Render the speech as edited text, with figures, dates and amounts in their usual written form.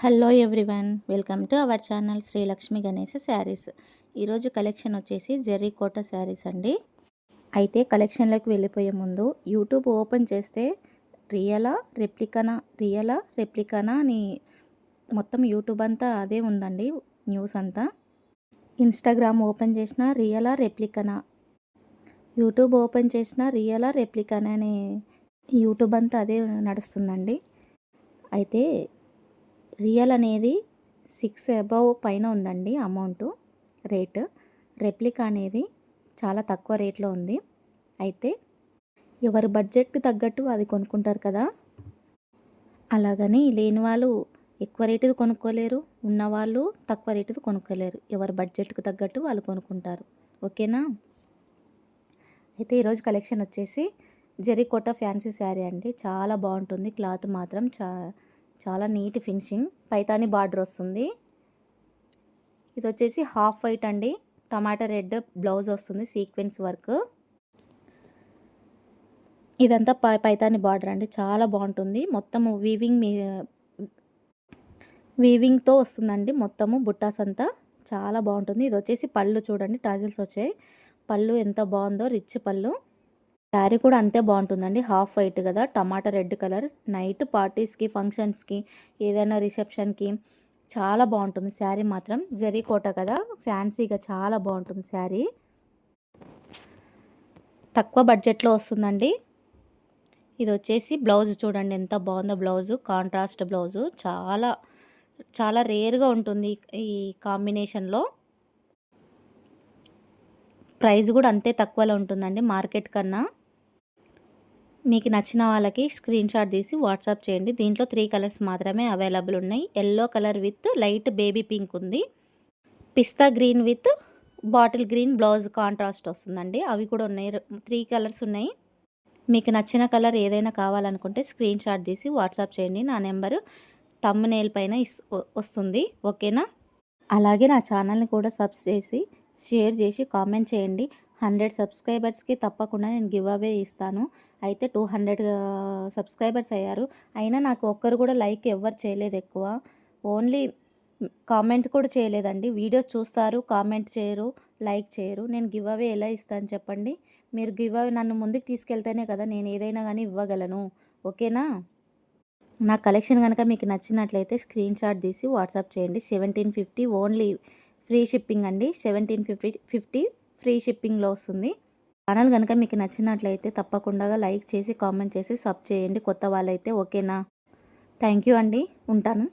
Hello everyone, welcome to our channel Sri Lakshmi Ganesh Sarees. ఈరోజు collection వచ్చేసి Jerry కోట శారీస్ అండి. అయితే కలెక్షన్లోకి వెళ్ళిపోయే ముందు యూట్యూబ్ ఓపెన్ చేస్తే రియలా రెప్లికానా అని మొత్తం యూట్యూబ్ అంతా అదే ఉందండి, న్యూస్ అంతా. ఇన్స్టాగ్రామ్ ఓపెన్ చేసిన యూట్యూబ్ ఓపెన్ చేసిన రియలా రెప్లికానా అని యూట్యూబ్ అంతా అదే నడుస్తుందండి. అయితే రియల్ అనేది 6 అబవ్ పైన ఉందండి అమౌంట్ రేట్. రెప్లికా అనేది చాలా తక్కువ రేట్లో ఉంది. అయితే ఎవరి బడ్జెట్కి తగ్గట్టు అది కొనుక్కుంటారు కదా, అలాగని లేని వాళ్ళు ఎక్కువ రేటుది కొనుక్కోలేరు, ఉన్నవాళ్ళు తక్కువ రేటుది కొనుక్కోలేరు. ఎవరి బడ్జెట్కి తగ్గట్టు వాళ్ళు కొనుక్కుంటారు, ఓకేనా. అయితే ఈరోజు కలెక్షన్ వచ్చేసి జెర్రీ కోట ఫ్యాన్సీ శారీ అండి. చాలా బాగుంటుంది, క్లాత్ మాత్రం చాలా నీట్ ఫినిషింగ్. పైతాని బార్డర్ వస్తుంది. ఇది వచ్చేసి హాఫ్ వైట్ అండి, టమాటా రెడ్ బ్లౌజ్ వస్తుంది, సీక్వెన్స్ వర్క్. ఇదంతా పైతాని బార్డర్ అండి, చాలా బాగుంటుంది. మొత్తము వీవింగ్తో వస్తుందండి, మొత్తము బుట్టాస్ అంతా చాలా బాగుంటుంది. ఇది వచ్చేసి పళ్ళు చూడండి, టాజిల్స్ వచ్చాయి. పళ్ళు ఎంత బాగుందో, రిచ్ పళ్ళు. శారీ కూడా అంతే బాగుంటుందండి, హాఫ్ వైట్ కదా, టమాటా రెడ్ కలర్. నైట్ పార్టీస్కి, ఫంక్షన్స్కి, ఏదైనా రిసెప్షన్కి చాలా బాగుంటుంది శారీ మాత్రం. జెర్రీ కోట కదా, ఫ్యాన్సీగా చాలా బాగుంటుంది శారీ. తక్కువ బడ్జెట్లో వస్తుందండి. ఇది వచ్చేసి బ్లౌజ్ చూడండి ఎంత బాగుందో, బ్లౌజు కాంట్రాస్ట్ బ్లౌజు. చాలా చాలా రేర్గా ఉంటుంది ఈ కాంబినేషన్లో. ప్రైస్ కూడా అంతే తక్కువలో ఉంటుందండి మార్కెట్ కన్నా. మీకు నచ్చిన వాళ్ళకి స్క్రీన్ షాట్ తీసి వాట్సాప్ చేయండి. దీంట్లో 3 కలర్స్ మాత్రమే అవైలబుల్ ఉన్నాయి. Yellow colour with light baby pink ఉంది. Pista green with bottle green blouse contrast వస్తుందండి. అవి కూడా ఉన్నాయి, 3 కలర్స్ ఉన్నాయి. మీకు నచ్చిన కలర్ ఏదైనా కావాలనుకుంటే స్క్రీన్ షాట్ తీసి వాట్సాప్ చేయండి. నా నెంబరు థంబ్నెయిల్ పైన వస్తుంది, ఓకేనా. అలాగే నా ఛానల్ని కూడా షేర్ చేసి కామెంట్ చేయండి. 100 సబ్స్క్రైబర్స్కి తప్పకుండా నేను గివ్ అవే ఇస్తాను. అయితే 200 సబ్స్క్రైబర్స్ అయ్యారు, అయినా నాకు ఒక్కరు కూడా లైక్ ఎవ్వరు చేయలేదు. ఎక్కువ ఓన్లీ కామెంట్ కూడా చేయలేదండి. వీడియోస్ చూస్తారు, కామెంట్ చేయరు, లైక్ చేయరు. నేను గివ్ అవే ఎలా ఇస్తాను చెప్పండి. మీరు గివ్ అవే నన్ను ముందుకు తీసుకెళ్తేనే కదా నేను ఏదైనా కానీ ఇవ్వగలను, ఓకేనా. నా కలెక్షన్ కనుక మీకు నచ్చినట్లయితే స్క్రీన్ షాట్ తీసి వాట్సాప్ చేయండి. 1750 ఓన్లీ, ఫ్రీ షిప్పింగ్ అండి. 1750 ఫ్రీ షిప్పింగ్లో వస్తుంది. ఛానల్ కనుక మీకు నచ్చినట్లయితే తప్పకుండా లైక్ చేసి, కామెంట్ చేసి, సబ్ చేయండి కొత్త వాళ్ళైతే, ఓకేనా. థ్యాంక్ యూ అండి, ఉంటాను.